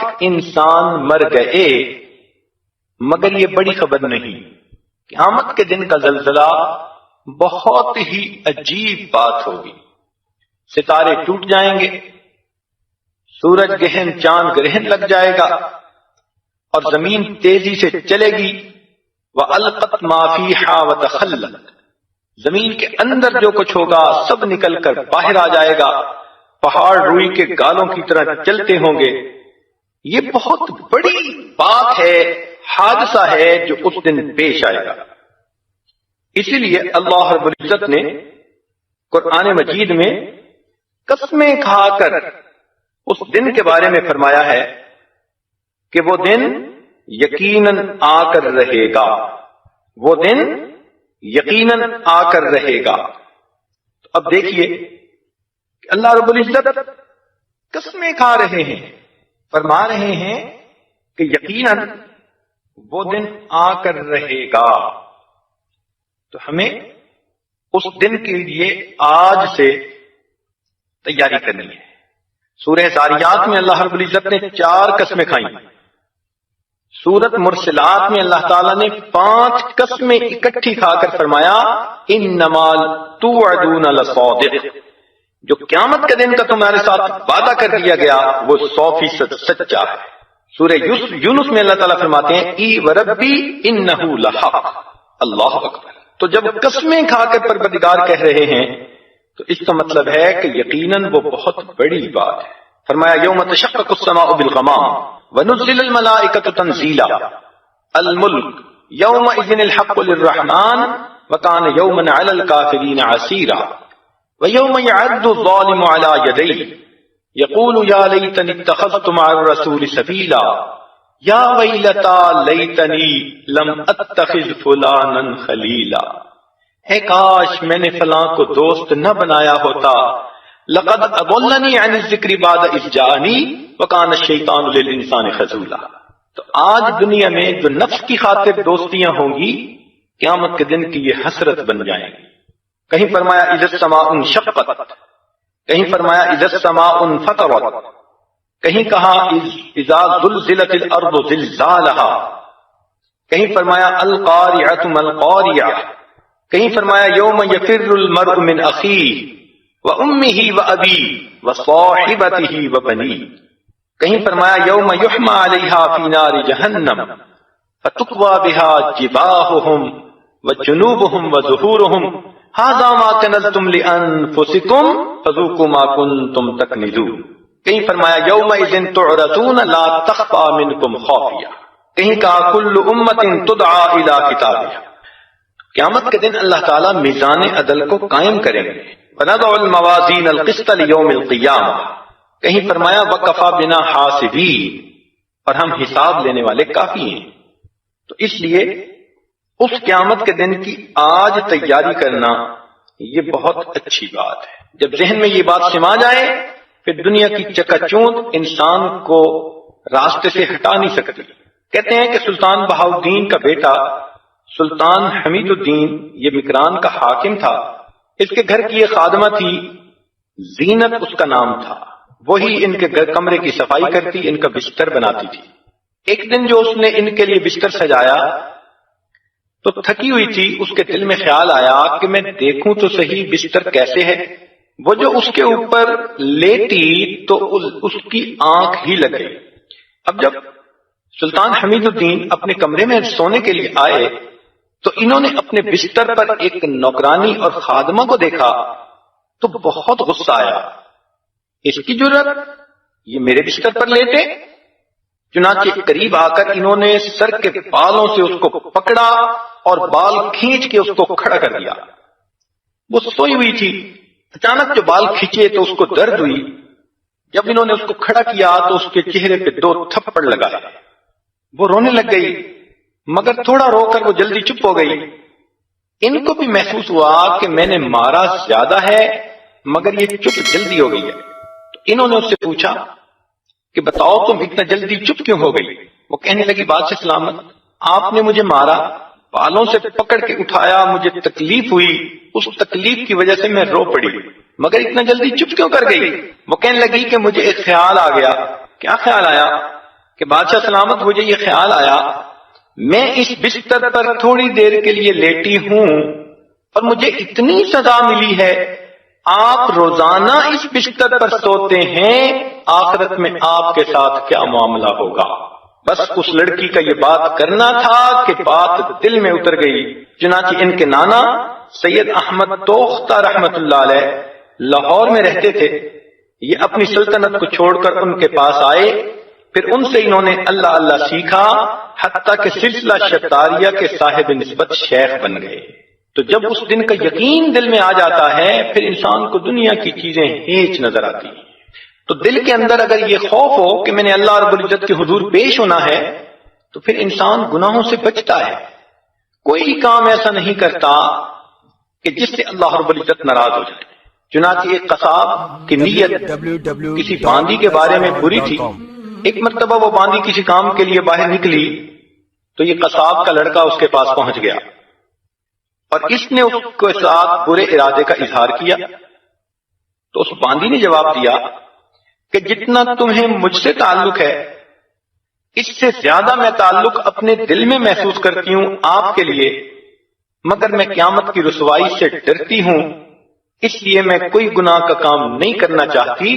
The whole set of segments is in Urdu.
لاکھ انسان مر گئے، مگر یہ بڑی خبر نہیں، قیامت کے دن کا زلزلہ بہت ہی عجیب بات ہوگی۔ ستارے ٹوٹ جائیں گے، سورج گرہن چاند گرہن لگ جائے گا، اور زمین تیزی سے چلے گی۔ وَأَلْقَتْ مَا فِيهَا وَتَخَلَّتْ، زمین کے اندر جو کچھ ہوگا سب نکل کر باہر آ جائے گا، پہاڑ روئی کے گالوں کی طرح چلتے ہوں گے۔ یہ بہت بڑی بات ہے، حادثہ ہے جو اس دن پیش آئے گا۔ اسی لیے اللہ رب العزت نے قرآن مجید میں قسمیں کھا کر اس دن کے بارے میں فرمایا ہے کہ وہ دن یقیناً آ کر رہے گا، وہ دن یقیناً آ کر رہے گا۔ تو اب دیکھیے کہ اللہ رب العزت قسمیں کھا رہے ہیں، فرما رہے ہیں کہ یقیناً وہ دن آ کر رہے گا۔ تو ہمیں اس دن کے لیے آج سے تیاری کرنی ہے۔ سورہ زاریات میں اللہ رب العزت نے 4 قسمیں کھائیں، سورۃ مرسلات میں اللہ تعالیٰ نے 5 قسمیں اکٹھی کھا کر فرمایا انما توعدون لصادق، جو قیامت کے دن کا تمہارے ساتھ وعدہ کر دیا گیا وہ 100% سچا ہے۔ سورہ یونس میں اللہ تعالیٰ فرماتے ہیں ای وربی انہ لحق، اللہ اکبر۔ تو جب قسمیں کھا کر پروردگار کہہ رہے ہیں تو اس کا مطلب ہے کہ یقیناً وہ بہت بڑی بات ہے۔ فرمایا یوم تشقق السماء بالغمام ونزل الملائکۃ تنزیلا الملک یومئذ الحق للرحمن وکان یوما علی الکافرین عسیرا ویوم یعد الظالم علی یدیہ یقول یا لیتنی اتخذت مع الرسول سبیلا یا ویلتا لیتنی لم اتخذ فلانا خلیلا، ہے کاش میں نے فلاں کو دوست نہ بنایا ہوتا، لقد اضلنی عن الذکر بعد اذ جاءنی وکان الشیطان للانسان خذولا۔ تو آج دنیا میں جو نفس کی خاطر دوستیاں ہوں گی قیامت کے دن کی یہ حسرت بن جائیں گی۔ کہیں فرمایا اذا السماء انشقت، کہیں فرمایا اذا السماء انفطرت، کہیں کہا اذا زلزلت الارض زلزالها، کہیں فرمایا القارعۃ ما القاریہ، کہیں فرمایا یوم یفر المرء من اخیہ وامہ وابیہ وصاحبتہ وبنیہ، کہیں فرمایا یوم یحمى علیہا فی نار جہنم فتکوی بہا جباہہم وجنوبہم وظہورہم ھذا ما کنزتم لانفسکم فذوقوا ما کنتم تکنزون، کہیں فرمایا یومئذ تعرضون لا تخفی منکم خافیہ، کہیں کہا کل امت تدعی الی کتابہا۔ قیامت کے دن اللہ تعالیٰ میزان عدل کو قائم کریں گے، وَنَضَعُ الْمَوَازِينَ الْقِسْطَ لِيَوْمِ الْقِيَامَةِ، کہیں فرمایا وَكَفَىٰ بِنَا حَاسِبِينَ، اور ہم حساب لینے والے کافی ہیں۔ تو اس لیے اس قیامت کے دن کی آج تیاری کرنا یہ بہت اچھی بات ہے۔ جب ذہن میں یہ بات سما جائے پھر دنیا کی چکا چوند انسان کو راستے سے ہٹا نہیں سکتی۔ کہتے ہیں کہ سلطان بہاؤالدین کا بیٹا سلطان حمید الدین یہ مکران کا حاکم تھا، اس کے گھر کی ایک خادمہ تھی زینت اس کا نام تھا، وہی ان کے گھر کمرے کی صفائی کرتی، ان کا بستر بناتی تھی۔ ایک دن جو اس نے ان کے لیے بستر سجایا تو تھکی ہوئی تھی، اس کے دل میں خیال آیا کہ میں دیکھوں تو صحیح بستر کیسے ہے۔ وہ جو اس کے اوپر لیٹی تو اس کی آنکھ ہی لگ گئی۔ اب جب سلطان حمید الدین اپنے کمرے میں سونے کے لیے آئے تو انہوں نے اپنے بستر پر ایک نوکرانی اور خادمہ کو دیکھا تو بہت غصہ آیا، اس کی جرأت یہ میرے بستر پر لیٹے۔ چنانچہ قریب آ کر انہوں نے سر کے بالوں سے اس کو پکڑا اور بال کھینچ کے اس کو کھڑا کر دیا۔ وہ سوئی ہوئی تھی، اچانک جو بال کھینچے تو اس کو درد ہوئی۔ جب انہوں نے اس کو کھڑا کیا تو اس کے چہرے پہ 2 تھپڑ لگائے۔ وہ رونے لگ گئی، مگر تھوڑا رو کر وہ جلدی چپ ہو گئی۔ ان کو بھی محسوس ہوا کہ میں نے مارا زیادہ ہے مگر یہ چپ جلدی ہو گئی ہے۔ تو انہوں نے اس سے پوچھا کہ بتاؤ تم اتنا جلدی چپ کیوں ہو گئی؟ وہ کہنے لگی بادشاہ سلامت، آپ نے مجھے مارا، بالوں سے پکڑ کے اٹھایا، مجھے تکلیف ہوئی، اس تکلیف کی وجہ سے میں رو پڑی، مگر اتنا جلدی چپ کیوں کر گئی؟ وہ کہنے لگی کہ مجھے ایک خیال آ گیا۔ کیا خیال آیا؟ کہ بادشاہ سلامت مجھے یہ خیال آیا میں اس بستر پر تھوڑی دیر کے لیے لیٹی ہوں اور مجھے اتنی سزا ملی ہے، آپ روزانہ اس بستر پر سوتے ہیں، آخرت میں آپ کے ساتھ کیا معاملہ ہوگا؟ بس اس لڑکی کا یہ بات کرنا تھا کہ بات دل میں اتر گئی۔ چنانچہ ان کے نانا سید احمد توختہ رحمت اللہ علیہ لاہور میں رہتے تھے، یہ اپنی سلطنت کو چھوڑ کر ان کے پاس آئے، پھر ان سے انہوں نے اللہ اللہ سیکھا، حتیٰ کہ سلسلہ شتاریہ کے صاحب نسبت شیخ بن گئے۔ تو جب اس دن کا یقین دل میں آ جاتا ہے پھر انسان کو دنیا کی چیزیں ہیچ نظر آتی ہیں۔ تو دل کے اندر اگر یہ خوف ہو کہ میں نے اللہ رب العزت کے حضور پیش ہونا ہے تو پھر انسان گناہوں سے بچتا ہے، کوئی کام ایسا نہیں کرتا کہ جس سے اللہ رب العزت ناراض ہو جائے۔ چنانچہ ایک قصاب کی نیت کسی باندی کے بارے میں بری تھی، ایک مرتبہ وہ باندی کسی کام کے لیے باہر نکلی تو یہ قصاب کا لڑکا اس کے پاس پہنچ گیا اور اس نے اس کے ساتھ برے ارادے کا اظہار کیا۔ تو اس باندی نے جواب دیا کہ جتنا تمہیں مجھ سے تعلق ہے اس سے زیادہ میں تعلق اپنے دل میں محسوس کرتی ہوں آپ کے لیے، مگر میں قیامت کی رسوائی سے ڈرتی ہوں، اس لیے میں کوئی گناہ کا کام نہیں کرنا چاہتی۔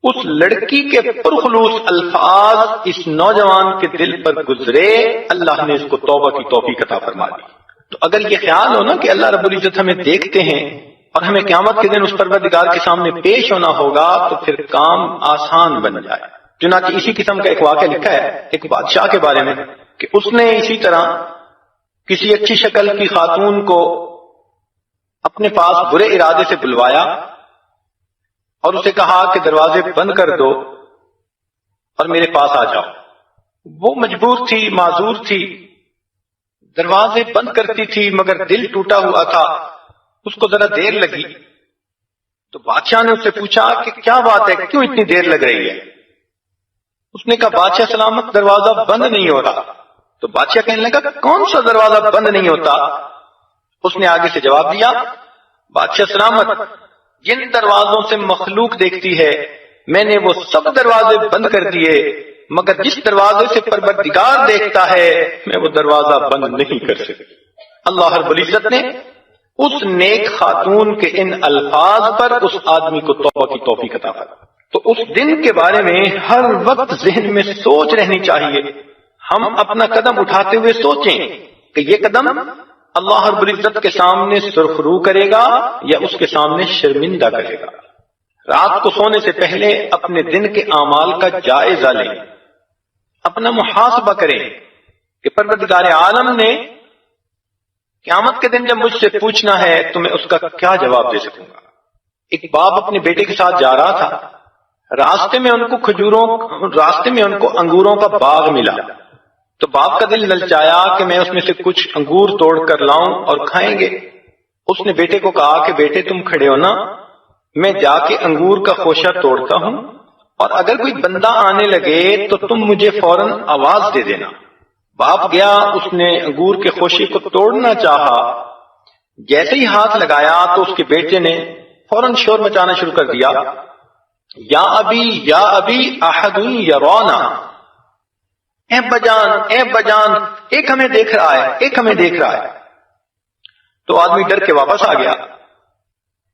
اس لڑکی کے پرخلوص الفاظ اس نوجوان کے دل پر گزرے، اللہ نے اس کو توبہ کی توفیق عطا فرما دی۔ تو اگر یہ خیال ہو نا کہ اللہ رب العزت ہمیں دیکھتے ہیں اور ہمیں قیامت کے دن اس پروردگار کے سامنے پیش ہونا ہوگا تو پھر کام آسان بن جائے۔ چنانچہ اسی قسم کا ایک واقعہ لکھا ہے ایک بادشاہ کے بارے میں کہ اس نے اسی طرح کسی اچھی شکل کی خاتون کو اپنے پاس برے ارادے سے بلوایا اور اسے کہا کہ دروازے بند کر دو اور میرے پاس آ جاؤ۔ وہ مجبور تھی، معذور تھی، دروازے بند کرتی تھی مگر دل ٹوٹا ہوا تھا، اس کو ذرا دیر لگی۔ تو بادشاہ نے اس سے پوچھا کہ کیا بات ہے، کیوں اتنی دیر لگ رہی ہے؟ اس نے کہا بادشاہ سلامت دروازہ بند نہیں ہو رہا۔ تو بادشاہ کہنے لگا کون سا دروازہ بند نہیں ہوتا؟ اس نے آگے سے جواب دیا بادشاہ سلامت جن دروازوں سے مخلوق دیکھتی ہے میں نے وہ سب دروازے بند کر دیے، مگر جس دروازے سے پروردگار دیکھتا ہے میں وہ دروازہ بند نہیں کر سکتی۔ اللہ رب العزت نے اس نیک خاتون کے ان الفاظ پر اس آدمی کو توبہ کی توفیق عطا فرمائی۔ تو اس دن کے بارے میں ہر وقت ذہن میں سوچ رہنی چاہیے، ہم اپنا قدم اٹھاتے ہوئے سوچیں کہ یہ قدم اللہ رب العزت کے سامنے سرخرو کرے گا یا اس کے سامنے شرمندہ کرے گا۔ رات کو سونے سے پہلے اپنے دن کے اعمال کا جائزہ لیں، اپنا محاسبہ کریں کہ پروردگار عالم نے قیامت کے دن جب مجھ سے پوچھنا ہے تو میں اس کا کیا جواب دے سکوں گا۔ ایک باپ اپنے بیٹے کے ساتھ جا رہا تھا، راستے میں ان کو انگوروں کا باغ ملا، تو باپ کا دل للچایا کہ میں اس میں سے کچھ انگور توڑ کر لاؤں اور کھائیں گے۔ اس نے بیٹے کو کہا کہ بیٹے تم کھڑے ہو نا، میں جا کے انگور کا خوشہ توڑتا ہوں اور اگر کوئی بندہ آنے لگے تو تم مجھے فوراً آواز دے دینا۔ باپ گیا، اس نے انگور کے خوشے کو توڑنا چاہا، جیسے ہی ہاتھ لگایا تو اس کے بیٹے نے فوراً شور مچانا شروع کر دیا، یا ابی احد یرانا، اے بجان ایک ہمیں دیکھ رہا ہے۔ تو آدمی ڈر کے واپس آ گیا،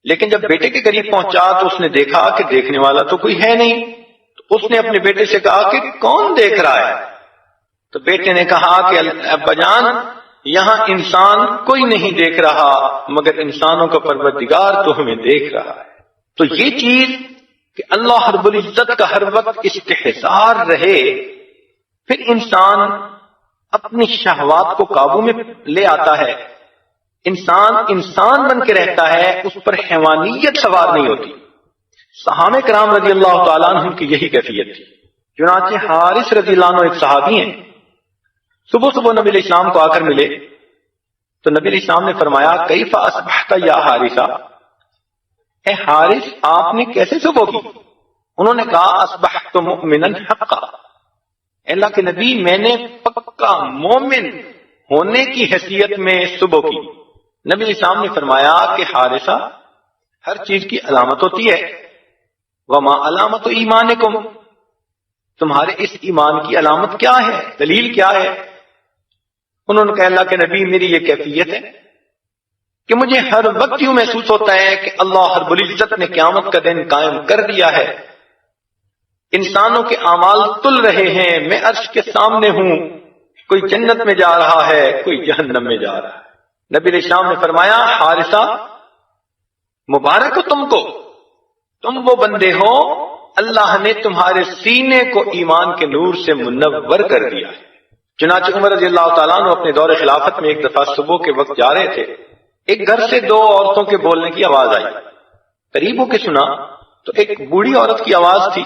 لیکن جب بیٹے کے قریب پہنچا تو اس نے دیکھا کہ دیکھنے والا تو کوئی ہے نہیں۔ تو اس نے اپنے بیٹے سے کہا کہ کون دیکھ رہا ہے؟ تو بیٹے نے کہا کہ ابا جان یہاں انسان کوئی نہیں دیکھ رہا مگر انسانوں کا پروردگار تو ہمیں دیکھ رہا ہے۔ تو یہ چیز کہ اللہ رب العزت کا ہر وقت استحضار رہے، پھر اپنی شہوات کو قابو میں لے آتا ہے، انسان بن کے رہتا ہے، اس پر حیوانیت سوار نہیں ہوتی۔ صحابہ کرام رضی اللہ تعالیٰ عنہ کی یہی کیفیت تھی۔ چنانچہ حارث رضی اللہ عنہ ایک صحابی ہیں، صبح نبی علیہ السلام کو آ کر ملے تو نبی علیہ السلام نے فرمایا کیف اصبحت یا حارثہ، اے حارث آپ نے کیسے صبح کی؟ انہوں نے کہا اصبحت مؤمنا حقا، اللہ کے نبی میں نے پکا مومن ہونے کی حیثیت میں صبح کی۔ نبی علیہ السلام نے فرمایا کہ حارثہ ہر چیز کی علامت ہوتی ہے، وما علامت ایمانکم، تمہارے اس ایمان کی علامت کیا ہے، دلیل کیا ہے؟ انہوں نے کہا اللہ کے نبی میری یہ کیفیت ہے کہ مجھے ہر وقت یوں محسوس ہوتا ہے کہ اللہ رب العزت نے قیامت کا دن قائم کر دیا ہے، انسانوں کے اعمال تل رہے ہیں، میں عرش کے سامنے ہوں، کوئی جنت میں جا رہا ہے، کوئی جہنم میں جا رہا ہے۔ نبی علیہ السلام نے فرمایا حارثہ مبارک ہو تم کو، تم وہ بندے ہو اللہ نے تمہارے سینے کو ایمان کے نور سے منور کر دیا ہے۔ چنانچہ عمر رضی اللہ تعالیٰ عنہ اپنے دور خلافت میں ایک دفعہ صبح کے وقت جا رہے تھے، ایک گھر سے دو عورتوں کے بولنے کی آواز آئی، قریب ہو کے سنا تو ایک بوڑھی عورت کی آواز تھی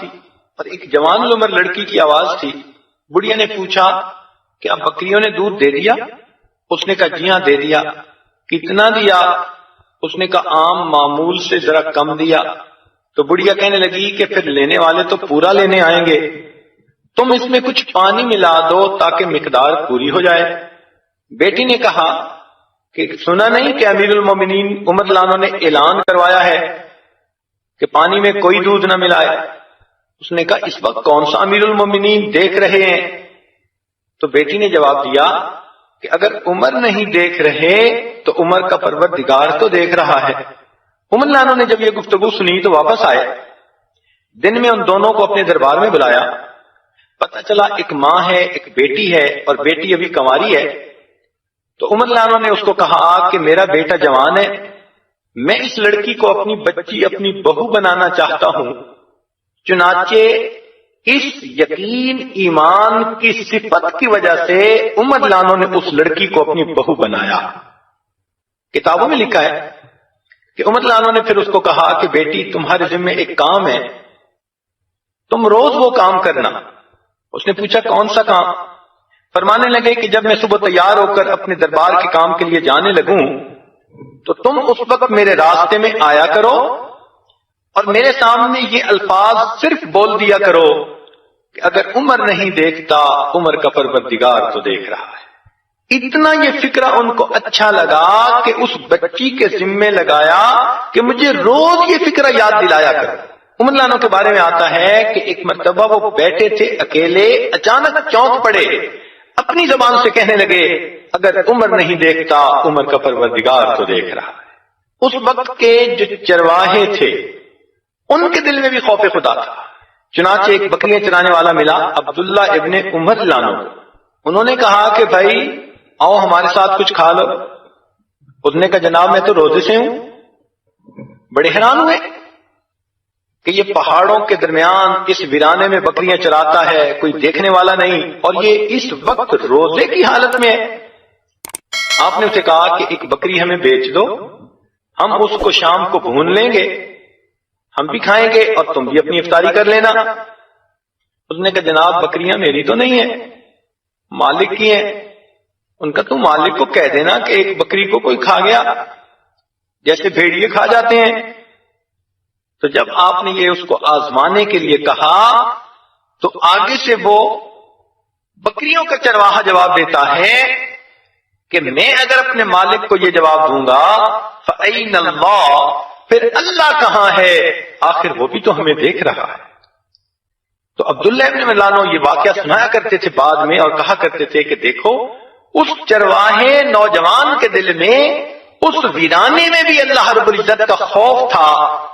اور ایک جوان العمر لڑکی کی آواز تھی۔ بڑھیا نے پوچھا کیا بکریوں نے دودھ دے دیا؟ اس نے کہا جی ہاں دے دیا۔ کتنا دیا؟ اس نے کہا عام معمول سے ذرا کم دیا۔ تو بڑھیا کہنے لگی کہ پھر لینے والے تو پورا لینے آئیں گے، تم اس میں کچھ پانی ملا دو تاکہ مقدار پوری ہو جائے۔ بیٹی نے کہا کہ سنا نہیں کہ امیر المومنین عمر رضی اللہ عنہ نے اعلان کروایا ہے کہ پانی میں کوئی دودھ نہ ملائے۔ اس نے کہا اس وقت کون سا امیر المومنین دیکھ رہے ہیں؟ تو بیٹی نے جواب دیا کہ اگر عمر نہیں دیکھ رہے تو عمر کا پروردگار تو دیکھ رہا ہے۔ عمر رضی اللہ عنہ نے جب یہ گفتگو سنی تو واپس آئے، دن میں ان دونوں کو اپنے دربار میں بلایا، پتہ چلا ایک ماں ہے ایک بیٹی ہے اور بیٹی ابھی کنواری ہے۔ تو عمر رضی اللہ عنہ نے اس کو کہا کہ میرا بیٹا جوان ہے، میں اس لڑکی کو اپنی بچی اپنی بہو بنانا چاہتا ہوں۔ چنانچہ اس یقین ایمان کی صفت کی وجہ سے عمر رضی اللہ عنہ نے اس لڑکی کو اپنی بہو بنایا۔ کتابوں میں لکھا ہے کہ عمر رضی اللہ عنہ نے پھر اس کو کہا کہ بیٹی تمہارے ذمہ ایک کام ہے، تم روز وہ کام کرنا۔ اس نے پوچھا کون سا کام؟ فرمانے لگے کہ جب میں صبح تیار ہو کر اپنے دربار کے کام کے لیے جانے لگوں تو تم اس وقت میرے راستے میں آیا کرو اور میرے سامنے یہ الفاظ صرف بول دیا کرو کہ اگر عمر نہیں دیکھتا عمر کا پروردگار تو دیکھ رہا ہے۔ اتنا یہ فکرہ ان کو اچھا لگا کہ اس بچی کے ذمے لگایا کہ مجھے روز یہ فکرہ یاد دلایا کرو۔ عمر رضی اللہ عنہ کے بارے میں آتا ہے کہ ایک مرتبہ وہ بیٹھے تھے اکیلے، اچانک چونک پڑے، اپنی زبان سے کہنے لگے اگر عمر نہیں دیکھتا عمر کا پروردگار تو دیکھ رہا ہے۔ اس وقت کے جو چرواہے تھے ان کے دل میں بھی خوف خدا تھا۔ چنانچہ ایک بکریاں چرانے والا ملا عبداللہ ابن عمر رضی اللہ عنہ، انہوں نے کہا کہ بھائی آؤ ہمارے ساتھ کچھ کھا لو۔ اس نے کہا جناب میں تو روزے سے ہوں۔ بڑے حیران ہوئے کہ یہ پہاڑوں کے درمیان اس ویرانے میں بکریاں چراتا ہے، کوئی دیکھنے والا نہیں، اور یہ اس وقت روزے کی حالت میں ہے۔ آپ نے اسے کہا کہ ایک بکری ہمیں بیچ دو، ہم اس کو شام کو بھون لیں گے، ہم بھی کھائیں گے اور تم بھی اپنی افطاری کر لینا۔ اس نے کہا جناب بکریاں میری تو نہیں ہیں، مالک کی ہیں۔ ان کا تو مالک کو کہہ دینا کہ ایک بکری کو کوئی کھا گیا، جیسے بھیڑیے کھا جاتے ہیں۔ تو جب آپ نے یہ اس کو آزمانے کے لیے کہا تو آگے سے وہ بکریوں کا چرواہا جواب دیتا ہے کہ میں اگر اپنے مالک کو یہ جواب دوں گا فَأَيْنَ اللَّهُ، پھر اللہ کہاں ہے، آخر وہ بھی تو ہمیں دیکھ رہا ہے۔ تو عبداللہ ابن ملانو یہ واقعہ سنایا کرتے تھے بعد میں اور کہا کرتے تھے کہ دیکھو اس چرواہے نوجوان کے دل میں اس ویرانے میں بھی اللہ رب العزت کا خوف تھا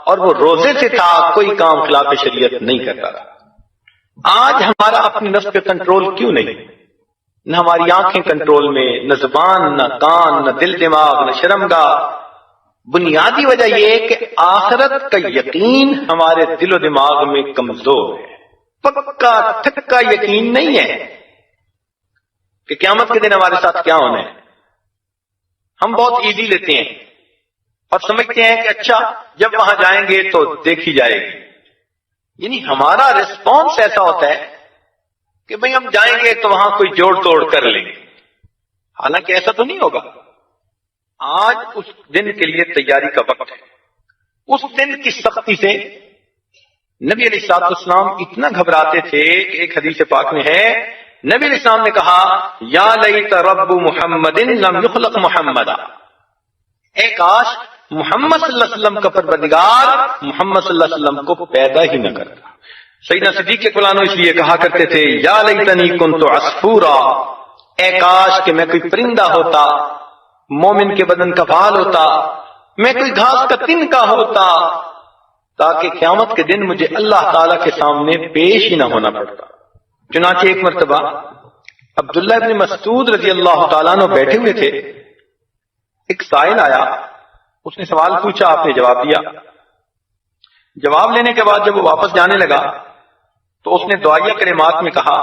اور وہ روزے سے تھا، کوئی کام خلاف شریعت نہیں کرتا تھا۔ آج ہمارا اپنی نفس پہ کنٹرول کیوں نہیں؟ نہ ہماری آنکھیں کنٹرول میں، نہ زبان، نہ کان، نہ دل دماغ، نہ شرمگاہ۔ بنیادی وجہ یہ کہ آخرت کا یقین ہمارے دل و دماغ میں کمزور ہے، پکا ٹھکا یقین نہیں ہے کہ قیامت کے دن ہمارے ساتھ کیا ہونا ہے۔ ہم بہت ایزی لیتے ہیں اور سمجھتے ہیں کہ اچھا جب وہاں جائیں گے تو دیکھی جائے گی، یعنی ہمارا ریسپانس ایسا ہوتا ہے کہ بھئی ہم جائیں گے تو وہاں کوئی جوڑ توڑ کر لیں گے، حالانکہ ایسا تو نہیں ہوگا۔ آج اس دن کے لیے تیاری کا وقت ہے۔ اس دن کی سختی سے نبی علیہ الصلوۃ والسلام اتنا گھبراتے تھے کہ ایک حدیث پاک میں ہے نبی علیہ السلام نے کہا یا لیت رب محمد لم یخلق محمدا، اے کاش محمد صلی اللہ علیہ وسلم کا پروردگار محمد صلی اللہ علیہ وسلم کو پیدا ہی نہ کرتا۔ سیدنا صدیق کے قلانو اس لیے کہا کرتے تھے یا لیتنی کنت عصفورا، اے کاش کہ میں کوئی پرندہ ہوتا، مومن کے بدن کا بال ہوتا، میں کوئی گھاس کا تنکا ہوتا، تاکہ قیامت کے دن مجھے اللہ تعالیٰ کے سامنے پیش ہی نہ ہونا پڑتا۔ چنانچہ ایک مرتبہ عبداللہ ابن مسعود رضی اللہ تعالیٰ عنہ بیٹھے ہوئے تھے، ایک سائل آیا، اس نے سوال پوچھا، آپ نے جواب دیا۔ جواب لینے کے بعد جب وہ واپس جانے لگا تو اس نے دعائیہ کلمات میں کہا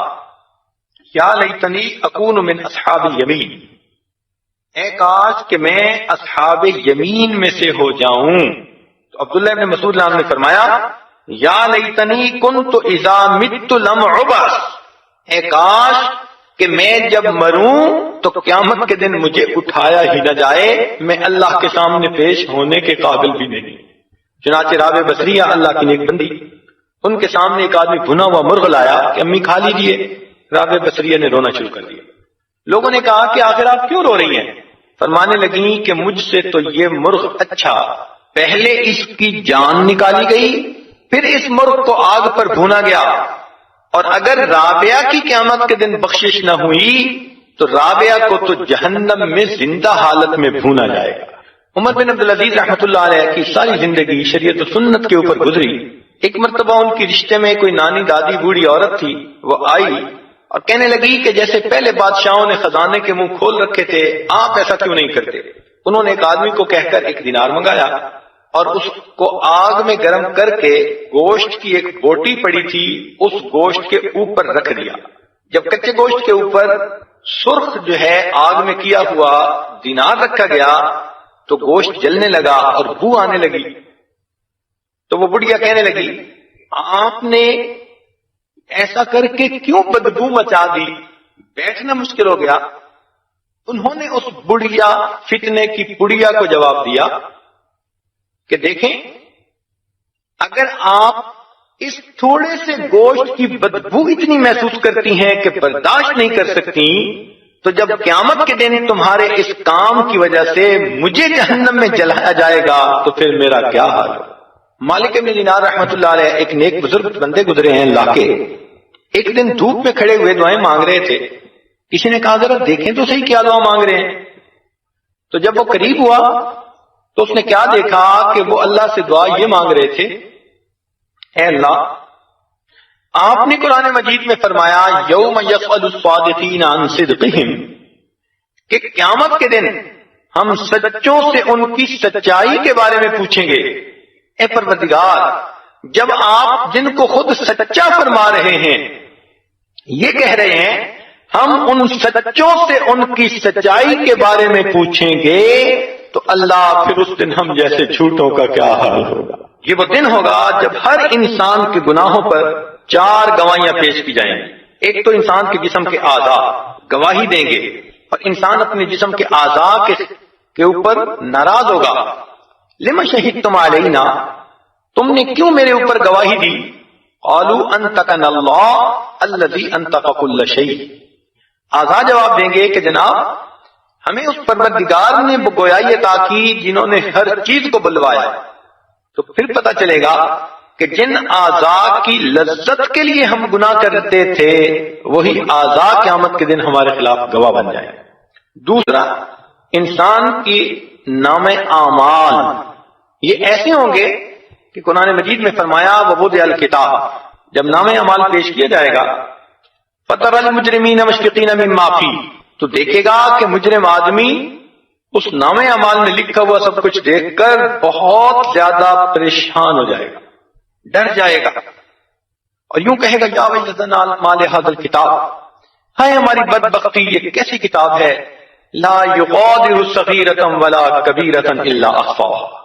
یا لیتنی اکون من اصحاب الیمین، اے کاش کہ میں اصحاب یمین میں سے ہو جاؤں۔ تو عبداللہ ابن مسعود نے فرمایا یا لیتنی کنت اذا مت لم عبس، اے کاش کہ میں جب مروں تو قیامت کے دن مجھے اٹھایا ہی نہ جائے، میں اللہ کے سامنے پیش ہونے کے قابل بھی نہیں۔ چنانچہ رابع بصریہ اللہ کی نیک بندی، ان کے سامنے ایک آدمی بھنا ہوا مرغ لایا کہ امی کھا لیجیے، رابع بصریہ نے رونا شروع کر دیا۔ لوگوں نے کہا کہ آخر آپ کیوں رو رہی ہیں؟ فرمانے لگیں کہ مجھ سے تو یہ مرغ اچھا، پہلے اس کی جان نکالی گئی، پھر اس مرغ کو آگ پر بھونا گیا، اور اگر رابعہ کی قیامت کے دن بخشش نہ ہوئی تو رابعہ کو تو جہنم میں زندہ حالت میں بھونا جائے گا۔ عمر بن عبدالعزیز رحمۃ اللہ علیہ کی ساری زندگی شریعت و سنت کے اوپر گزری۔ ایک مرتبہ ان کی رشتے میں کوئی نانی دادی بوڑھی عورت تھی، وہ آئی اور کہنے لگی کہ جیسے پہلے بادشاہوں نے خزانے کے منہ کھول رکھے تھے، آپ ایسا کیوں نہیں کرتے؟ انہوں نے ایک آدمی کو کہہ کر 1 دینار منگایا اور اس کو آگ میں گرم کر کے گوشت کی ایک بوٹی پڑی تھی اس گوشت کے اوپر رکھ دیا۔ جب کچے گوشت کے اوپر سرخ جو ہے آگ میں کیا ہوا دینار رکھا گیا تو گوشت جلنے لگا اور بو آنے لگی۔ تو وہ بڑھیا کہنے لگی آپ نے ایسا کر کے کیوں بدبو مچا دی؟ بیٹھنا مشکل ہو گیا۔ انہوں نے اس بڑھیا فتنے کی بڑھیا کو جواب دیا کہ دیکھیں اگر آپ اس تھوڑے سے گوشت کی بدبو اتنی محسوس کرتی ہیں کہ برداشت نہیں کر سکتی، تو جب قیامت کے دن تمہارے اس کام کی وجہ سے مجھے جہنم میں جلایا جائے گا تو پھر میرا کیا حال ہوگا؟ مالک ابن دینار رحمۃ اللہ علیہ ایک نیک بزرگ بندے گزرے ہیں اللہ کے، ایک دن دھوپ میں کھڑے ہوئے دعائیں مانگ رہے تھے۔ کسی نے کہا ذرا دیکھیں تو صحیح کیا دعا مانگ رہے ہیں۔ تو جب وہ قریب ہوا تو اس نے کیا دیکھا کہ وہ اللہ سے دعا یہ مانگ رہے تھے، اے اللہ آپ نے قرآن مجید میں فرمایا یوم یسأل الصادقین عن صدقہم، کہ قیامت کے دن ہم سچوں سے ان کی سچائی کے بارے میں پوچھیں گے۔ اے پروردگار جب آپ جن کو خود سچا فرما رہے ہیں یہ کہہ رہے ہیں ہم ان سچوں سے ان کی سچائی کے بارے میں پوچھیں گے، تو اللہ پھر اس دن ہم جیسے جھوٹوں کا کیا حال ہوگا؟ یہ وہ دن ہوگا جب ہر انسان کے گناہوں پر 4 گواہیاں پیش کی جائیں گی۔ ایک تو انسان کے جسم کے اعضاء گواہی دیں گے، اور انسان اپنے جسم کے اعضاء کے اوپر ناراض ہوگا۔ لما شہدتم علینا، تم نے کیوں میرے اوپر گواہی دی؟ قالوا انطقنا اللہ الذی انطق کل شیء، اعضاء جواب دیں گے کہ جناب ہمیں اس پروردگار نے گویائی عطا کی جنہوں نے ہر چیز کو بلوایا۔ تو پھر پتہ چلے گا کہ جن اعضاء کی لذت کے لیے ہم گناہ کرتے تھے وہی اعضاء قیامت کے دن ہمارے خلاف گواہ بن جائیں۔ دوسرا، انسان کی نام اعمال یہ ایسے ہوں گے کہ قرآن مجید میں فرمایا ووضع الکتاب، جب نام اعمال پیش کیا جائے گا فَتَرَى الْمُجْرِمِينَ مُشْفِقِينَ مِمَّا فِيهِ، تو دیکھے گا کہ مجرم آدمی اس نام اعمال میں لکھا ہوا سب کچھ دیکھ کر بہت زیادہ پریشان ہو جائے گا، ڈر جائے گا، اور یوں کہے گا یا ویلتنا ما لہذا الکتاب، ہائے ہماری بدبختی یہ کیسی کتاب ہے، لا یغادر صغیرۃ ولا کبیرۃ الا احصاها،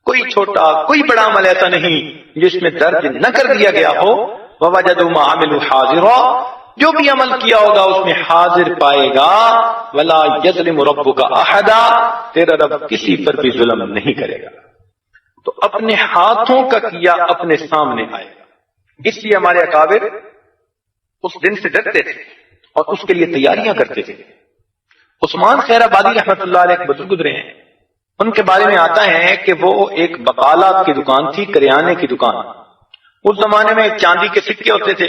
کوئی چھوٹا کوئی بڑا عمل ایسا نہیں جس میں درج نہ کر دیا گیا ہو، ووجدوا ما عملوا حاضرا، جو بھی عمل کیا ہوگا اس میں حاضر پائے گا، ولا یظلم ربک احدا، تیرا رب کسی پر بھی ظلم نہیں کرے گا۔ تو اپنے ہاتھوں کا کیا اپنے سامنے آئے گا، اس لیے ہمارے اکابر اس دن سے ڈرتے تھے اور اس کے لیے تیاریاں کرتے تھے۔ عثمان خیر آبادی رحمۃ اللہ علیہ ایک بزرگ گزرے ہیں، ان کے بارے میں آتا ہے کہ وہ ایک بقالات کی دکان تھی، کریانے کی دکان، اس زمانے میں چاندی کے سکے ہوتے تھے،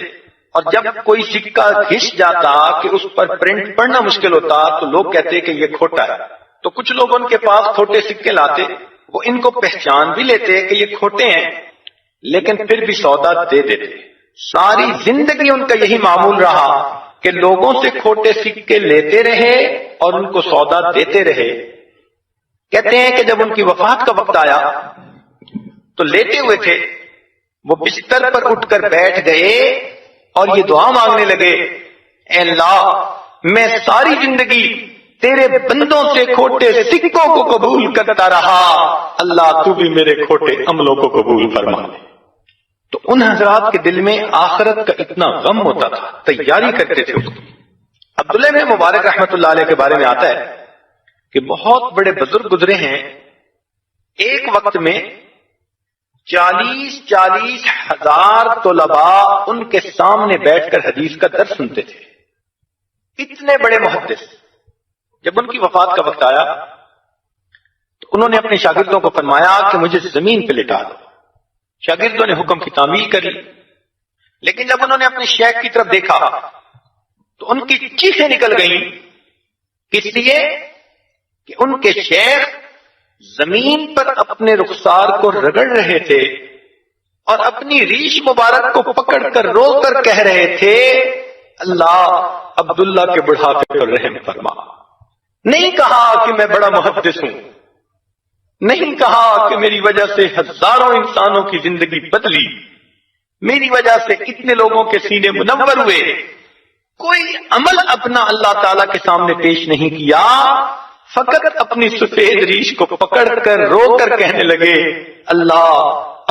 اور جب کوئی سکہ گھس جاتا کہ اس پر پرنٹ پڑھنا مشکل ہوتا تو لوگ کہتے کہ یہ کھوٹا ہے، تو کچھ لوگ ان کے پاس کھوٹے سکے لاتے، وہ ان کو پہچان بھی لیتے کہ یہ کھوٹے ہیں، لیکن پھر بھی سودا دے دیتے۔ ساری زندگی ان کا یہی معمول رہا کہ لوگوں سے کھوٹے سکے لیتے رہے اور ان کو سودا دیتے رہے۔ کہتے ہیں کہ جب ان کی وفات کا وقت آیا تو لیتے ہوئے تھے، وہ بستر پر اٹھ کر بیٹھ گئے اور یہ دعا مانگنے لگے، اے اللہ میں ساری زندگی تیرے بندوں سے کھوٹے سکوں کو قبول کرتا رہا، اللہ تو بھی میرے کھوٹے عملوں کو قبول فرما لے۔ تو ان حضرات کے دل میں آخرت کا اتنا غم ہوتا تھا، تیاری کرتے تھے اس کی۔ عبداللہ بن مبارک رحمت اللہ علیہ کے بارے میں آتا ہے کہ بہت بڑے بزرگ گزرے ہیں، ایک وقت میں 40 ہزار طلباء ان کے سامنے بیٹھ کر حدیث کا درس سنتے تھے، اتنے بڑے محدث۔ جب ان کی وفات کا وقت آیا تو انہوں نے اپنے شاگردوں کو فرمایا کہ مجھے زمین پہ لٹا دو۔ شاگردوں نے حکم کی تعمیل کری، لیکن جب انہوں نے اپنے شیخ کی طرف دیکھا تو ان کی چیخیں نکل گئیں، اس لیے کہ ان کے شیخ زمین پر اپنے رخسار کو رگڑ رہے تھے اور اپنی ریش مبارک کو پکڑ کر رو کر کہہ رہے تھے، اللہ عبداللہ کے بڑھاپے پر رحم فرما۔ نہیں کہا کہ میں بڑا محدث ہوں، نہیں کہا کہ میری وجہ سے ہزاروں انسانوں کی زندگی بدلی، میری وجہ سے کتنے لوگوں کے سینے منور ہوئے، کوئی عمل اپنا اللہ تعالی کے سامنے پیش نہیں کیا، فقط اپنی سفید ریش کو پکڑ کر رو کر کہنے لگے، اللہ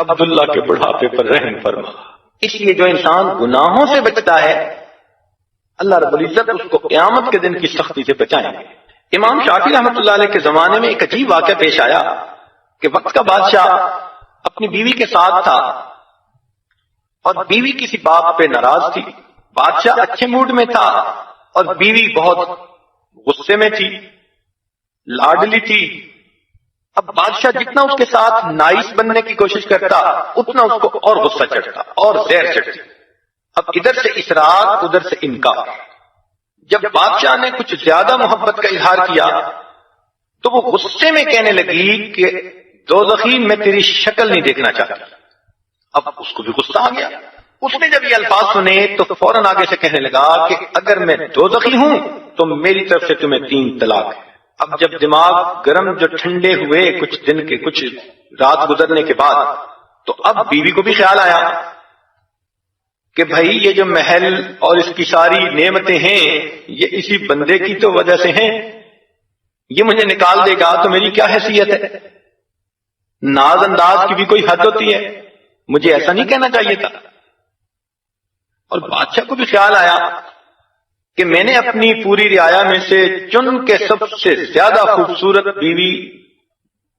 عبداللہ کے بڑھاپے پر رحم فرما۔ اس لیے جو انسان گناہوں سے بچتا ہے اللہ رب العزت اس کو قیامت کے دن کی سختی سے بچائیں گے۔ امام شافعی رحمۃ اللہ علیہ کے زمانے میں ایک عجیب واقعہ پیش آیا کہ وقت کا بادشاہ اپنی بیوی کے ساتھ تھا اور بیوی کسی بات پہ ناراض تھی۔ بادشاہ اچھے موڈ میں تھا اور بیوی بہت غصے میں تھی، لاڈلی تھی۔ اب بادشاہ جتنا اس کے ساتھ نائس بننے کی کوشش کرتا اتنا اس کو اور غصہ چڑھتا اور زہر چڑھتی۔ اب ادھر سے اصرار ادھر سے انکار۔ جب بادشاہ نے کچھ زیادہ محبت کا اظہار کیا تو وہ غصے میں کہنے لگی کہ دوزخی میں تیری شکل نہیں دیکھنا چاہتی۔ اب اس کو بھی غصہ آ گیا، اس نے جب یہ الفاظ سنے تو فوراً آگے سے کہنے لگا کہ اگر میں دوزخی ہوں تو میری طرف سے تمہیں 3 طلاق ہے۔ اب جب دماغ گرم جو ٹھنڈے ہوئے کچھ رات گزرنے کے بعد، تو اب بیوی کو بھی خیال آیا کہ بھائی یہ جو محل اور اس کی ساری نعمتیں ہیں یہ اسی بندے کی تو وجہ سے ہیں، یہ مجھے نکال دے گا تو میری کیا حیثیت ہے؟ ناز انداز کی بھی کوئی حد ہوتی ہے، مجھے ایسا نہیں کہنا چاہیے تھا۔ اور بادشاہ کو بھی خیال آیا کہ میں نے اپنی پوری رعایا میں سے چن کے سب سے زیادہ خوبصورت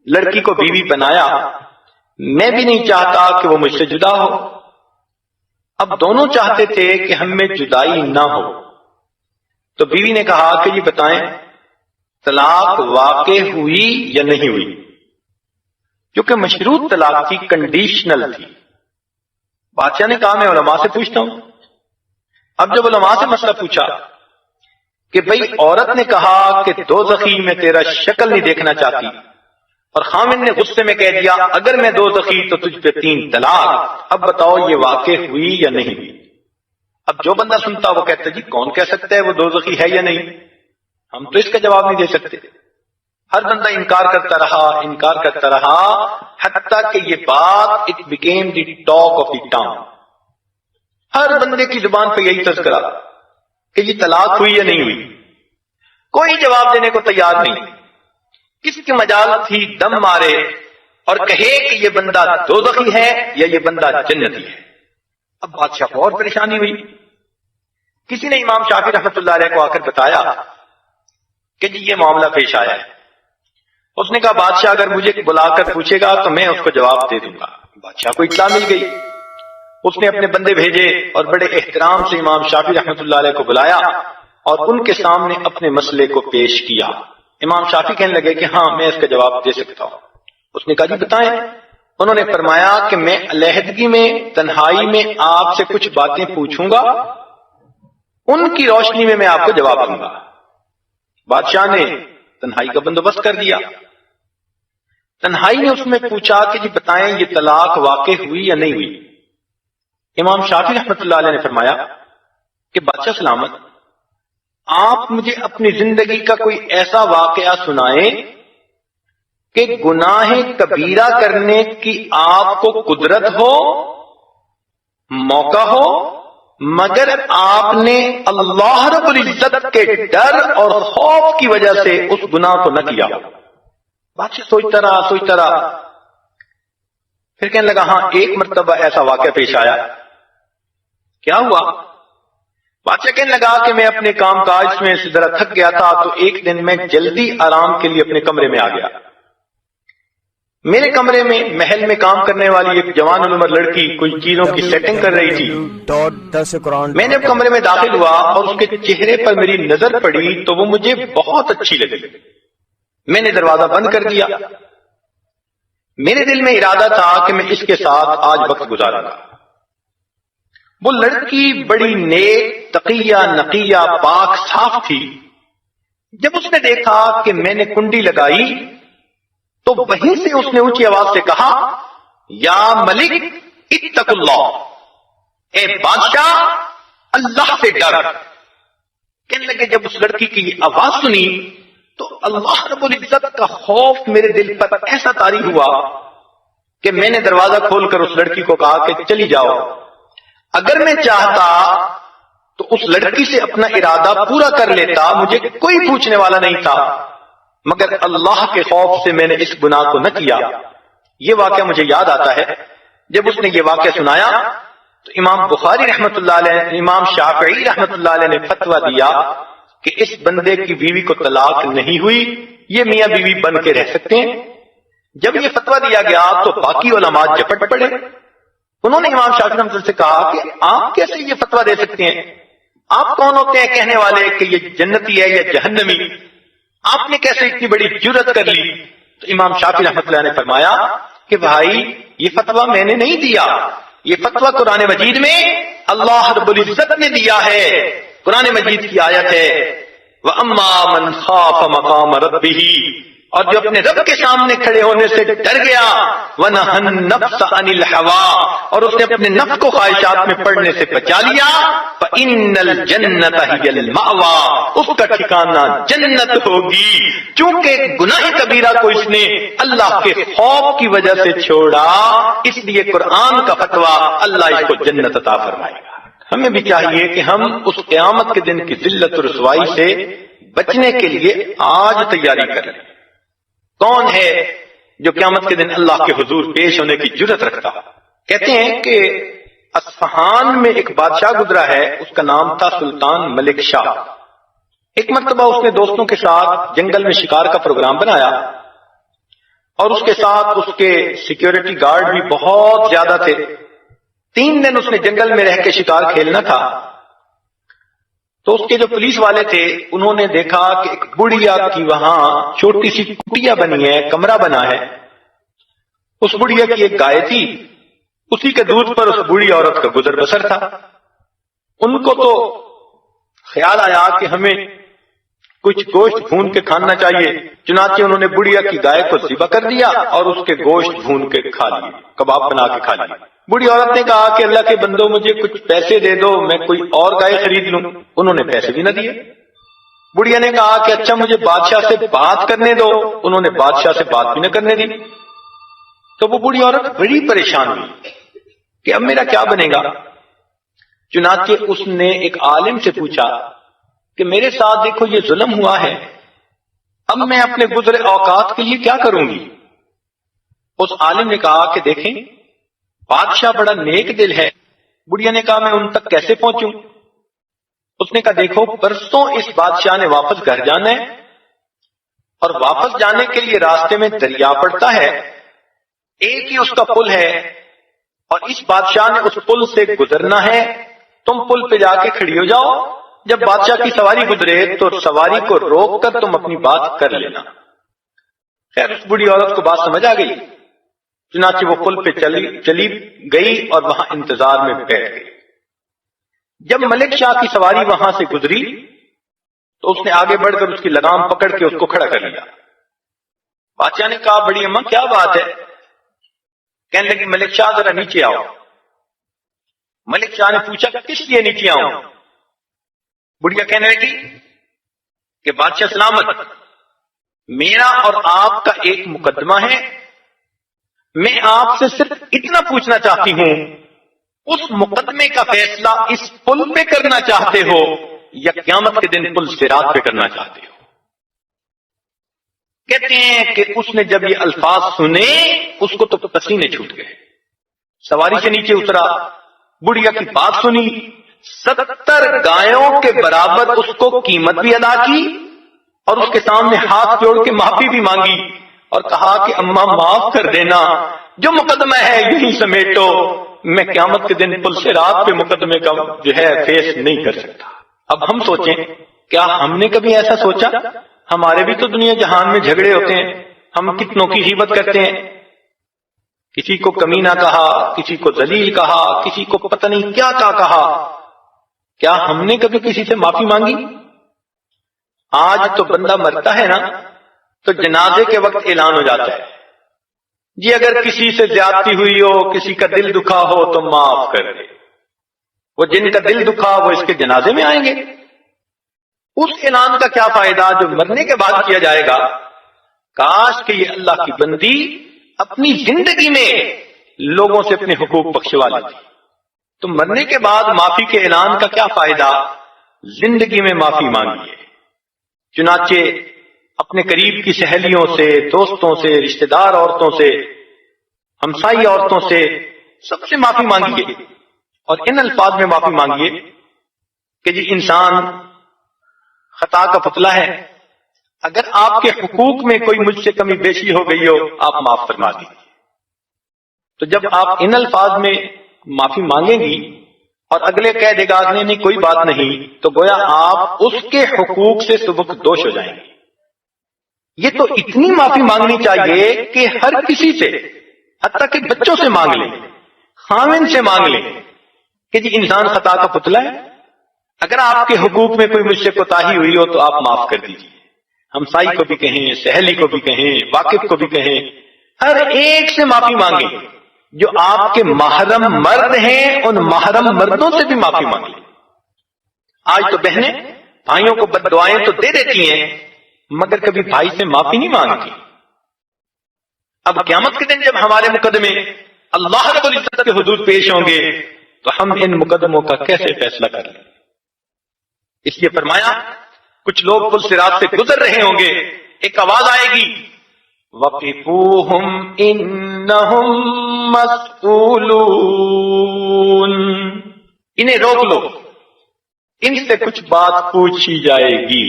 لڑکی کو بیوی بنایا، میں بھی نہیں چاہتا کہ وہ مجھ سے جدا ہو۔ اب دونوں چاہتے تھے کہ ہم میں جدائی نہ ہو، تو بیوی نے کہا کہ یہ بتائیں طلاق واقع ہوئی یا نہیں ہوئی؟ کیونکہ مشروط طلاق تھی، کنڈیشنل تھی۔ بادشاہ نے کہا میں علماء سے پوچھتا ہوں۔ اب جب علماء سے مسئلہ پوچھا کہ بھئی عورت نے کہا کہ دوزخی میں تیرا شکل نہیں دیکھنا چاہتی، اور خامن نے غصے میں کہہ دیا اگر میں دوزخی تو تجھ پہ 3 طلاق، اب بتاؤ یہ واقع ہوئی یا نہیں ہوئی؟ اب جو بندہ سنتا وہ کہتا جی کون کہہ سکتا ہے وہ دوزخی ہے یا نہیں، ہم تو اس کا جواب نہیں دے سکتے۔ ہر بندہ انکار کرتا رہا حتیٰ کہ یہ بات it became the talk of the town. ہر بندے کی زبان پہ یہی تذکرہ کہ یہ طلاق ہوئی یا نہیں ہوئی، کوئی جواب دینے کو تیار نہیں۔ کس کی مجال تھی دم مارے اور کہے کہ یہ بندہ دوزخی ہے یا یہ بندہ جنتی ہے۔ اب بادشاہ کو اور پریشانی ہوئی۔ کسی نے امام شافعی رحمۃ اللہ علیہ کو آ کر بتایا کہ جی یہ معاملہ پیش آیا ہے۔ اس نے کہا بادشاہ اگر مجھے بلا کر پوچھے گا تو میں اس کو جواب دے دوں گا۔ بادشاہ کو اطلاع مل گئی، اس نے اپنے بندے بھیجے اور بڑے احترام سے امام شافعی رحمۃ اللہ علیہ کو بلایا اور ان کے سامنے اپنے مسئلے کو پیش کیا۔ امام شافعی کہنے لگے کہ ہاں میں اس کا جواب دے سکتا ہوں۔ اس نے کہا جی بتائیں۔ انہوں نے فرمایا کہ میں علیحدگی میں تنہائی میں آپ سے کچھ باتیں پوچھوں گا، ان کی روشنی میں آپ کو جواب دوں گا۔ بادشاہ نے تنہائی کا بندوبست کر دیا۔ تنہائی نے اس میں پوچھا کہ جی بتائیں یہ طلاق واقع ہوئی یا نہیں ہوئی؟ امام شافعی رحمۃ اللہ علیہ نے فرمایا کہ بادشاہ سلامت، آپ مجھے اپنی زندگی کا کوئی ایسا واقعہ سنائیں کہ گناہ کبیرہ کرنے کی آپ کو قدرت ہو، موقع ہو، مگر آپ نے اللہ رب العزت کے ڈر اور خوف کی وجہ سے اس گناہ کو نہ کیا۔ بادشاہ سوچتا رہا، پھر کہنے لگا ہاں ایک مرتبہ ایسا واقعہ پیش آیا۔ کیا ہوا؟ بادشاہ کہنے لگا کہ میں اپنے کام کاج میں ذرا تھک گیا تھا، تو ایک دن میں جلدی آرام کے لیے اپنے کمرے میں آ گیا۔ میرے کمرے میں محل میں کام کرنے والی ایک جوان العمر لڑکی کوئی چیزوں کی سیٹنگ کر رہی تھی۔ میں جب کمرے میں داخل ہوا اور اس کے چہرے پر میری نظر پڑی تو وہ مجھے بہت اچھی لگی۔ میں نے دروازہ بند کر دیا۔ میرے دل میں ارادہ تھا کہ میں اس کے ساتھ آج وقت گزاروں گا۔ وہ لڑکی بڑی نیک، تقیہ، نقیہ، پاک، صاف تھی۔ جب اس نے دیکھا کہ میں نے کنڈی لگائی تو وہیں سے اس نے اونچی آواز سے کہا، یا ملک اتق اللہ، اے بادشاہ اللہ سے ڈر۔ کہنے لگے جب اس لڑکی کی آواز سنی تو اللہ رب العزت کا خوف میرے دل پر ایسا طاری ہوا کہ میں نے دروازہ کھول کر اس لڑکی کو کہا کہ چلی جاؤ۔ اگر میں چاہتا تو اس لڑکی سے اپنا ارادہ پورا کر لیتا، مجھے کوئی پوچھنے والا نہیں تھا، مگر اللہ کے خوف سے میں نے اس گناہ کو نہ کیا۔ یہ واقعہ مجھے یاد آتا ہے، جب اس نے یہ واقعہ سنایا تو امام بخاری رحمۃ اللہ علیہ، امام شافعی رحمۃ اللہ علیہ نے فتویٰ دیا کہ اس بندے کی بیوی کو طلاق نہیں ہوئی، یہ میاں بیوی بن کے رہ سکتے ہیں۔ جب یہ فتویٰ دیا گیا تو باقی علماء جھپٹ پڑے۔ انہوں نے امام شافعی رحمۃ اللہ سے کہا کہ آپ کیسے یہ فتویٰ دے سکتے ہیں؟ آپ کون ہوتے ہیں کہنے والے کہ یہ جنتی ہے یا جہنمی؟ آپ نے کیسے اتنی بڑی جرأت کر لی؟ تو امام شافعی رحمۃ اللہ نے فرمایا کہ بھائی یہ فتویٰ میں نے نہیں دیا، یہ فتویٰ قرآن مجید میں اللہ رب العزت نے دیا ہے۔ قرآن مجید کی آیت ہے، وَأَمَّا مَنْ خَافَ مَقَامَ رَبِّهِ، اور جو اپنے رب کے سامنے کھڑے ہونے سے ڈر گیا، وَنَهَى النَّفْسَ عَنِ الْهَوَىٰ، اور اس نے اپنے نفس کو خواہشات میں پڑنے سے بچا لیا، فَإِنَّ الْجَنَّةَ هِيَ الْمَأْوَىٰ، اس کا ٹھکانہ جنت ہوگی۔ چونکہ گناہ کبیرہ کو اس نے اللہ کے خوف کی وجہ سے چھوڑا، اس لیے قرآن کا فتویٰ اللہ اس کو جنت عطا فرمائے گا۔ ہمیں بھی چاہیے کہ ہم اس قیامت کے دن کی ذلت و رسوائی سے بچنے کے لیے آج تیاری کریں۔ کون ہے جو قیامت کے دن اللہ کے حضور پیش ہونے کی جرأت رکھتا؟ کہتے ہیں کہ اصفہان میں ایک بادشاہ گزرا ہے، اس کا نام تھا سلطان ملک شاہ۔ ایک مرتبہ اس نے دوستوں کے ساتھ جنگل میں شکار کا پروگرام بنایا اور اس کے ساتھ اس کے سیکیورٹی گارڈ بھی بہت زیادہ تھے۔ 3 دن اس نے جنگل میں رہ کے شکار کھیلنا تھا۔ تو اس کے جو پولیس والے تھے انہوں نے دیکھا کہ ایک بڑھیا کی وہاں چھوٹی سی کٹیا بنی ہے، کمرہ بنا ہے۔ اس بڑھیا کی ایک گائے تھی، اسی کے دودھ پر اس بوڑھی عورت کا گزر بسر تھا۔ ان کو تو خیال آیا کہ ہمیں کچھ گوشت بھون کے کھانا چاہیے، چنانچہ انہوں نے بڑھیا کی گائے کو ذبح کر دیا اور اس کے گوشت بھون کے کھا لیے، کباب بنا کے کھا لیے۔ بوڑھی عورت نے کہا کہ اللہ کے بندو مجھے کچھ پیسے دے دو، میں کوئی اور گائے خرید لوں۔ انہوں نے پیسے بھی نہ دیے۔ بڑھیا نے کہا کہ اچھا مجھے بادشاہ سے بات کرنے دو، انہوں نے بادشاہ سے بات بھی نہ کرنے دی۔ تو وہ بوڑھی عورت بڑی پریشان ہوئی کہ اب میرا کیا بنے گا۔ چنانچہ اس نے ایک عالم سے پوچھا کہ میرے ساتھ دیکھو یہ ظلم ہوا ہے، اب میں اپنے گزرے اوقات کے لیے کیا کروں گی؟ اس عالم نے کہا کہ دیکھیں بادشاہ بڑا نیک دل ہے۔ بڑھیا نے کہا میں ان تک کیسے پہنچوں؟ اس نے کہا دیکھو پرسوں اس بادشاہ نے واپس گھر جانا ہے اور واپس جانے کے لیے راستے میں دریا پڑتا ہے، ایک ہی اس کا پل ہے اور اس بادشاہ نے اس پل سے گزرنا ہے، تم پل پہ جا کے کھڑی ہو جاؤ، جب بادشاہ کی سواری گزرے تو سواری کو روک کر تم اپنی بات کر لینا۔ خیر اس بڑی عورت کو بات سمجھ آ گئی، چنانچہ وہ پل پہ چلی گئی اور وہاں انتظار میں بیٹھ گئی۔ جب ملک شاہ کی سواری وہاں سے گزری تو اس نے آگے بڑھ کر اس کی لگام پکڑ کے اس کو کھڑا کر لیا۔ بادشاہ نے کہا بڑی اماں کیا بات ہے؟ کہنے لگی ملک شاہ ذرا نیچے آؤ۔ ملک شاہ نے پوچھا کس لیے نیچے آؤں؟ بڑھیا کہنے لگی کہ بادشاہ سلامت، میرا اور آپ کا ایک مقدمہ ہے، میں آپ سے صرف اتنا پوچھنا چاہتی ہوں، اس مقدمے کا فیصلہ اس پل پہ کرنا چاہتے ہو یا قیامت کے دن پل صراط پہ کرنا چاہتے ہو؟ کہتے ہیں کہ اس نے جب یہ الفاظ سنے اس کو تو پسینے چھوٹ گئے، سواری سے نیچے اترا، بڑھیا کی بات سنی، 70 گایوں کے برابر اس کو قیمت بھی ادا کی اور اس کے سامنے ہاتھ جوڑ کے معافی بھی مانگی اور کہا کہ اماں معاف کر دینا، جو مقدمہ ہے یہی سمیٹو، میں قیامت کے دن پل صراط پہ مقدمے کا جو ہے فیس نہیں کر سکتا۔ اب ہم سوچیں کیا ہم نے کبھی ایسا سوچا؟ ہمارے بھی تو دنیا جہان میں جھگڑے ہوتے ہیں، ہم کتنوں کی غیبت کرتے ہیں، کسی کو کمینہ کہا، کسی کو ذلیل کہا، کسی کو پتہ نہیں کیا کہا، کیا ہم نے کبھی کسی سے معافی مانگی؟ آج تو بندہ مرتا ہے نا تو جنازے کے وقت اعلان ہو جاتا ہے جی اگر کسی سے زیادتی ہوئی ہو، کسی کا دل دکھا ہو تو معاف کر دے، وہ جن کا دل دکھا وہ اس کے جنازے میں آئیں گے۔ اس اعلان کا کیا فائدہ جو مرنے کے بعد کیا جائے گا؟ کاش کہ یہ اللہ کی بندی اپنی زندگی میں لوگوں سے اپنے حقوق بخشوا لیتی، تو مرنے کے بعد معافی کے اعلان کا کیا فائدہ؟ زندگی میں معافی مانگیے۔ چنانچہ اپنے قریب کی سہیلیوں سے، دوستوں سے، رشتہ دار عورتوں سے، ہمسائی عورتوں سے، سب سے معافی مانگیے اور ان الفاظ میں معافی مانگیے کہ جی انسان خطا کا پتلا ہے، اگر آپ کے حقوق میں کوئی مجھ سے کمی بیشی ہو گئی ہو آپ معاف فرما دیجیے۔ تو جب آپ ان الفاظ میں معافی مانگیں گی اور اگلے کہہ دے گا نہیں نہیں کوئی بات نہیں، تو گویا آپ اس کے حقوق سے سبکدوش ہو جائیں گے۔ یہ تو اتنی معافی مانگنی چاہیے کہ ہر کسی سے، حتیٰ کہ بچوں سے مانگ لیں، خاوند سے مانگ لیں کہ جی انسان خطا کا پتلا ہے، اگر آپ کے حقوق میں کوئی مجھ سے کوتاہی ہوئی ہو تو آپ معاف کر دیجیے۔ ہمسائی کو بھی کہیں، سہیلی کو بھی کہیں، واقف کو بھی کہیں، ہر ایک سے معافی مانگیں۔ جو آپ کے محرم مرد ہیں ان محرم مردوں سے بھی معافی مانگیں۔ آج تو بہنیں بھائیوں کو بد دعائیں تو دے دیتی ہیں مگر کبھی بھائی سے معافی نہیں مانگتی۔ اب قیامت کے دن جب ہمارے مقدمے اللہ رب العزت کے حضور پیش ہوں گے تو ہم ان مقدموں کا کیسے فیصلہ کر لیں؟ اس لیے فرمایا کچھ لوگ پل صراط سے گزر رہے ہوں گے، ایک آواز آئے گی وَقِفُوهُمْ إِنَّهُمْ مَسْئُولُونَ، انہیں روک لو، ان سے کچھ بات پوچھی جائے گی۔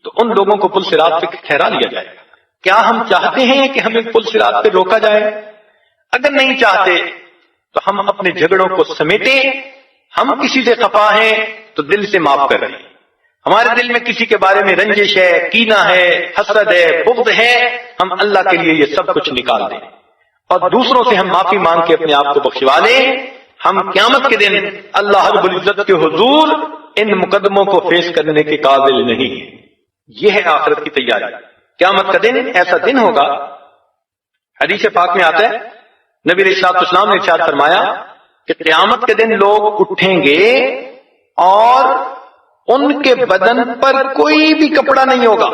تو ان لوگوں کو پل صراط پہ ٹھہرا لیا جائے گا۔ کیا ہم چاہتے ہیں کہ ہمیں پل صراط پہ روکا جائے؟ اگر نہیں چاہتے تو ہم اپنے جھگڑوں کو سمیٹیں، ہم کسی سے خفا ہیں تو دل سے معاف کر رہے ہیں، ہمارے دل میں کسی کے بارے میں رنجش ہے، کینہ ہے، حسد ہے، بغض ہے، ہم اللہ کے لیے یہ سب کچھ نکال دیں اور دوسروں سے ہم معافی مانگ کے اپنے آپ کو بخشوا لیں۔ ہم قیامت کے دن اللہ رب العزت کے حضور ان مقدموں کو فیس کرنے کے قابل نہیں ہیں۔ یہ ہے آخرت کی تیاری۔ قیامت کا دن ایسا دن ہوگا، حدیث پاک میں آتا ہے نبی علیہ الصلوۃ والسلام نے ارشاد فرمایا کہ قیامت کے دن لوگ اٹھیں گے اور ان کے بدن پر کوئی بھی کپڑا نہیں ہوگا،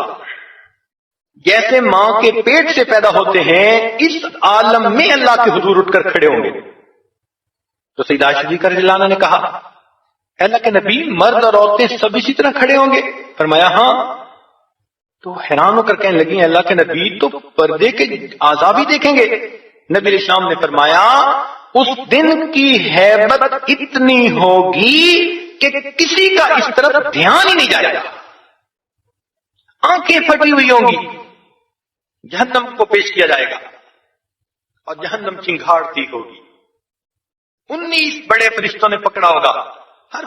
جیسے ماں کے پیٹ سے پیدا ہوتے ہیں اس عالم میں اللہ کے حضور اٹھ کر کھڑے ہوں گے۔ تو سیدہ عائشہ رضی اللہ عنہا نے کہا اے اللہ کے نبی مرد اور عورتیں سب اسی طرح کھڑے ہوں گے؟ فرمایا ہاں۔ تو حیران ہو کر کہنے لگی اللہ کے نبی تو پردے کے اعضاء بھی دیکھیں گے؟ نبی علیہ السلام نے فرمایا اس دن کی ہیبت اتنی ہوگی کہ کسی کا اس طرف دھیان ہی نہیں جائے گا، آنکھیں پھٹی ہوئی ہوں گی، جہنم کو پیش کیا جائے گا اور جہنم چنگھاڑتی ہوگی، 19 بڑے فرشتوں نے پکڑا ہوگا